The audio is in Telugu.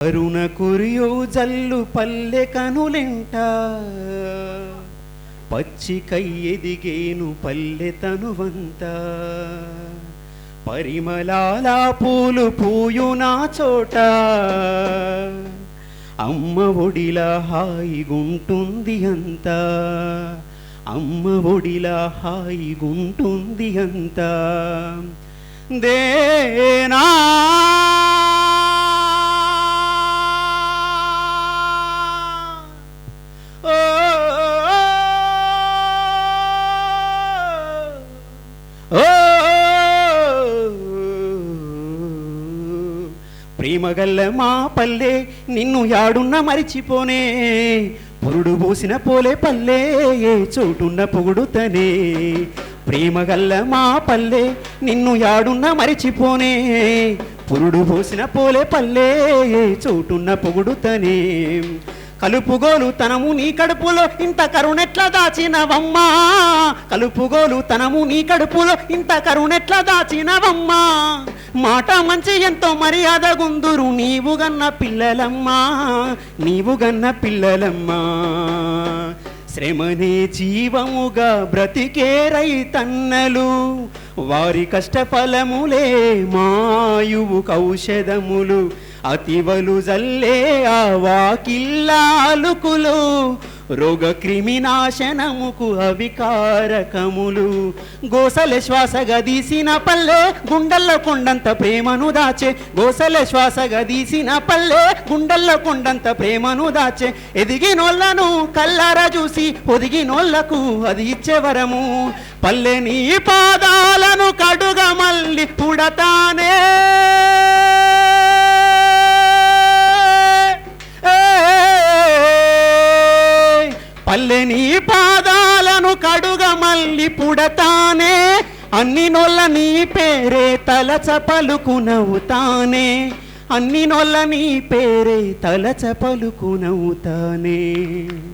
అరుణ కురియో జల్లు పల్లె కనులెంట పచ్చికై ఎదిగేను పల్లె తనువంత పరిమళాల పూలు పూయునా చోట అమ్మ ఒడిలా హాయిగుంటుంది అంత అమ్మ ఒడిలా హాయిగుంటుంది అంత దేనా ప్రేమగల్ల మా పల్లె నిన్ను యాడున్న మరిచిపోనే పురుడు పోసిన పోలే పల్లె ఏ చోటున్న పొగుడుతనే ప్రేమగల్ల మా పల్లె నిన్ను యాడున్న మరిచిపోనే పురుడు పోసిన పోలే పల్లె ఏ చోటున్న పొగుడుతనే కలుపుగోలు తనము నీ కడుపులో ఇంత కరుణెట్లా దాచినవమ్మా కలుపుగోలు తనము నీ కడుపులో ఇంత కరుణెట్లా దాచినవమ్మా మాట మంచి ఎంతో మర్యాద గుందురు నీవు గన్న పిల్లలమ్మా నీవు గన్న పిల్లలమ్మా శ్రమనే జీవముగా బ్రతికే రైతన్నలు వారి కష్టఫలములే మాయువు కౌషధములు అతివలు జల్లే ఆ వాకిల్లాలుకులు రోగ క్రిమినాశనముకు అవికారకములు గోసల శ్వాసగా తీసిన పల్లె గుండెల్లో కొండంత ప్రేమను దాచే గోసల శ్వాసగా తీసిన పల్లె గుండెల్లో కొండంత ప్రేమను దాచే ఎదిగినోళ్లను కల్లారా చూసి ఒదిగినోళ్లకు అది ఇచ్చే వరము పల్లె నీ పాదాలను కడుగ మళ్ళీ పుడతానే పల్లె నీ పాదాలను కడుగ మళ్ళీ పుడతానే అన్ని నొల్ల నీ పేరే తలచ పలుకు నవ్వుతానే అన్ని నొల్ల నీ పేరే తలచ పలుకు నవ్వుతానే